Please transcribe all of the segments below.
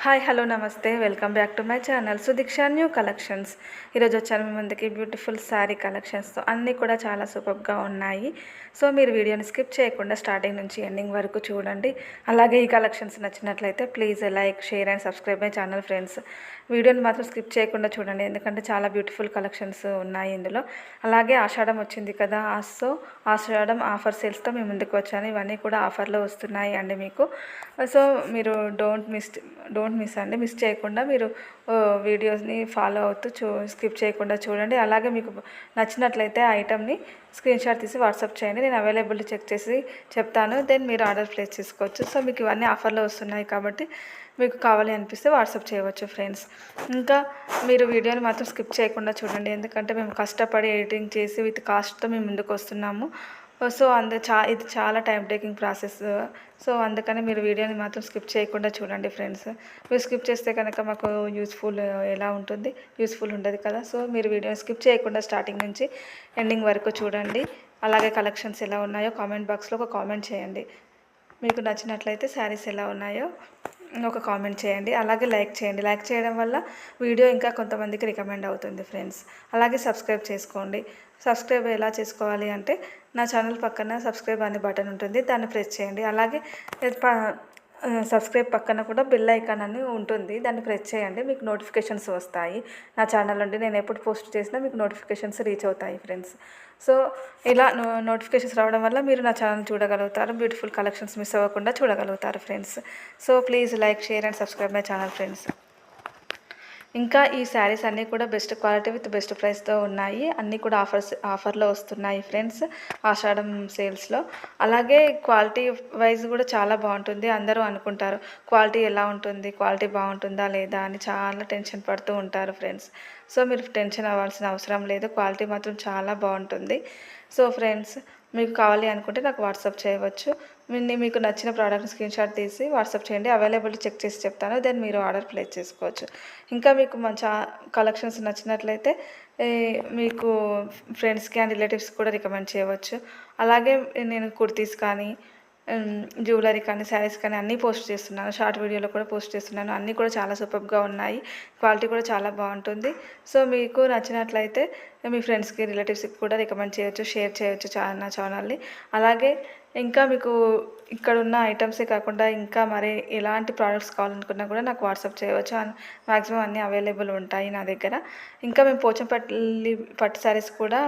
Hi hello నమస్తే welcome back to my channel Sudiksha new collections. ఈరోజు వచ్చాను మీ ముందుకి బ్యూటిఫుల్ శారీ కలెక్షన్స్తో. అన్నీ కూడా చాలా సూపర్గా ఉన్నాయి. సో మీరు వీడియోని స్కిప్ చేయకుండా స్టార్టింగ్ నుంచి ఎండింగ్ వరకు చూడండి. అలాగే ఈ కలెక్షన్స్ నచ్చినట్లయితే please like share and subscribe my channel friends. వీడియోని మాత్రం స్కిప్ చేయకుండా చూడండి, ఎందుకంటే చాలా బ్యూటిఫుల్ కలెక్షన్స్ ఉన్నాయి ఇందులో. అలాగే ఆషాఢం వచ్చింది కదా, సో ఆషాఢం ఆఫర్ సేల్స్తో మేము ముందుకు వచ్చాను. ఇవన్నీ కూడా ఆఫర్లో వస్తున్నాయి అండి మీకు. సో మీరు డోంట్ మిస్ అండి. మిస్ చేయకుండా మీరు వీడియోస్ని ఫాలో అవుతూ స్కిప్ చేయకుండా చూడండి. అలాగే మీకు నచ్చినట్లయితే ఐటమ్ని స్క్రీన్ షాట్ తీసి వాట్సాప్ చేయండి. నేను అవైలబిలిటీ చెక్ చేసి చెప్తాను, దెన్ మీరు ఆర్డర్ ప్లేస్ చేసుకోవచ్చు. సో మీకు ఇవన్నీ ఆఫర్లో వస్తున్నాయి కాబట్టి మీకు కావాలి అనిపిస్తే వాట్సాప్ చేయవచ్చు ఫ్రెండ్స్. ఇంకా మీరు వీడియోని మాత్రం స్కిప్ చేయకుండా చూడండి, ఎందుకంటే మేము కష్టపడి ఎడిటింగ్ చేసి విత్ కాస్ట్తో మేము ముందుకు వస్తున్నాము. సో ఇది చాలా టైం టేకింగ్ ప్రాసెస్. సో అందుకని మీరు వీడియోని మాత్రం స్కిప్ చేయకుండా చూడండి ఫ్రెండ్స్. మీరు స్కిప్ చేస్తే కనుక మాకు యూస్ఫుల్ ఎలా ఉంటుంది, యూస్ఫుల్ ఉండదు కదా. సో మీరు వీడియోని స్కిప్ చేయకుండా స్టార్టింగ్ నుంచి ఎండింగ్ వరకు చూడండి. అలాగే కలెక్షన్స్ ఎలా ఉన్నాయో కామెంట్ బాక్స్లో ఒక కామెంట్ చేయండి. మీకు నచ్చినట్లయితే శారీస్ ఎలా ఉన్నాయో ఒక కామెంట్ చేయండి. అలాగే లైక్ చేయండి. లైక్ చేయడం వల్ల వీడియో ఇంకా కొంతమందికి రికమెండ్ అవుతుంది ఫ్రెండ్స్. అలాగే సబ్స్క్రైబ్ చేసుకోండి. సబ్స్క్రైబ్ ఎలా చేసుకోవాలి అంటే నా ఛానల్ పక్కన సబ్స్క్రైబ్ అనే బటన్ ఉంటుంది, దాన్ని ప్రెస్ చేయండి. అలాగే సబ్స్క్రైబ్ పక్కన కూడా బెల్ ఐకాన్ అని ఉంటుంది, దాన్ని ప్రెస్ చేయండి. మీకు నోటిఫికేషన్స్ వస్తాయి నా ఛానల్ నుండి. నేను ఎప్పుడు పోస్ట్ చేసినా మీకు నోటిఫికేషన్స్ రీచ్ అవుతాయి ఫ్రెండ్స్. సో ఇలా నోటిఫికేషన్స్ రావడం వల్ల మీరు నా ఛానల్ చూడగలుగుతారు, బ్యూటిఫుల్ కలెక్షన్స్ మిస్ అవ్వకుండా చూడగలుగుతారు friends. So please like share and subscribe my channel friends. ఇంకా ఈ శారీస్ అన్నీ కూడా బెస్ట్ క్వాలిటీ విత్ బెస్ట్ ప్రైస్తో ఉన్నాయి. అన్నీ కూడా ఆఫర్లో వస్తున్నాయి ఫ్రెండ్స్, ఆషాఢం సేల్స్లో. అలాగే క్వాలిటీ వైజ్ కూడా చాలా బాగుంటుంది. అందరూ అనుకుంటారు క్వాలిటీ ఎలా ఉంటుంది, క్వాలిటీ బాగుంటుందా లేదా అని చాలా టెన్షన్ పడుతూ ఉంటారు ఫ్రెండ్స్. సో మీరు టెన్షన్ అవ్వాల్సిన అవసరం లేదు, క్వాలిటీ మాత్రం చాలా బాగుంటుంది. సో ఫ్రెండ్స్ మీకు కావాలి అనుకుంటే నాకు వాట్సాప్ చేయవచ్చు. మీకు నచ్చిన ప్రోడక్ట్ స్క్రీన్ షాట్ తీసి వాట్సాప్ చేయండి. అవైలబిలిటీ చెక్ చేసి చెప్తాను, దెన్ మీరు ఆర్డర్ ప్లేస్ చేసుకోవచ్చు. ఇంకా మీకు మంచి కలెక్షన్స్ నచ్చినట్లయితే మీకు ఫ్రెండ్స్కి అండ్ రిలేటివ్స్కి కూడా రికమెండ్ చేయవచ్చు. అలాగే నేను కుర్తీస్ కానీ జ్యువెలరీ కానీ శారీస్ కానీ అన్నీ పోస్ట్ చేస్తున్నాను. షార్ట్ వీడియోలో కూడా పోస్ట్ చేస్తున్నాను. అన్నీ కూడా చాలా సూపర్గా ఉన్నాయి, క్వాలిటీ కూడా చాలా బాగుంటుంది. సో మీకు నచ్చినట్లయితే మీ ఫ్రెండ్స్కి రిలేటివ్స్కి కూడా రికమెండ్ చేయొచ్చు, షేర్ చేయొచ్చు నా ఛానల్ని. అలాగే ఇంకా మీకు ఇక్కడ ఉన్న ఐటమ్సే కాకుండా ఇంకా మరి ఎలాంటి ప్రోడక్ట్స్ కావాలనుకున్నా కూడా నాకు వాట్సాప్ చేయవచ్చు. మ్యాక్సిమం అన్నీ అవైలబుల్ ఉంటాయి నా దగ్గర. ఇంకా మేము పోచంపల్లి పట్టు శారీస్ కూడా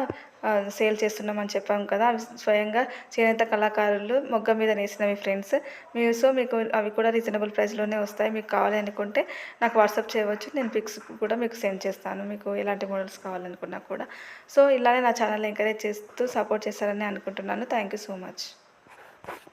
సేల్ చేస్తున్నామని చెప్పాము కదా, అవి స్వయంగా చేనేత కళాకారులు మొగ్గ మీద నేసినవి ఫ్రెండ్స్. మీకు అవి కూడా రీజనబుల్ ప్రైస్లోనే వస్తాయి. మీకు కావాలి అనుకుంటే నాకు వాట్సాప్ చేయవచ్చు, నేను పిక్స్ కూడా మీకు సెండ్ చేస్తాను, మీకు ఎలాంటి మోడల్స్ కావాలనుకున్నా కూడా. సో ఇలానే నా ఛానల్ ఎంకరేజ్ చేస్తూ సపోర్ట్ చేస్తారని అనుకుంటున్నాను. Thank you so much.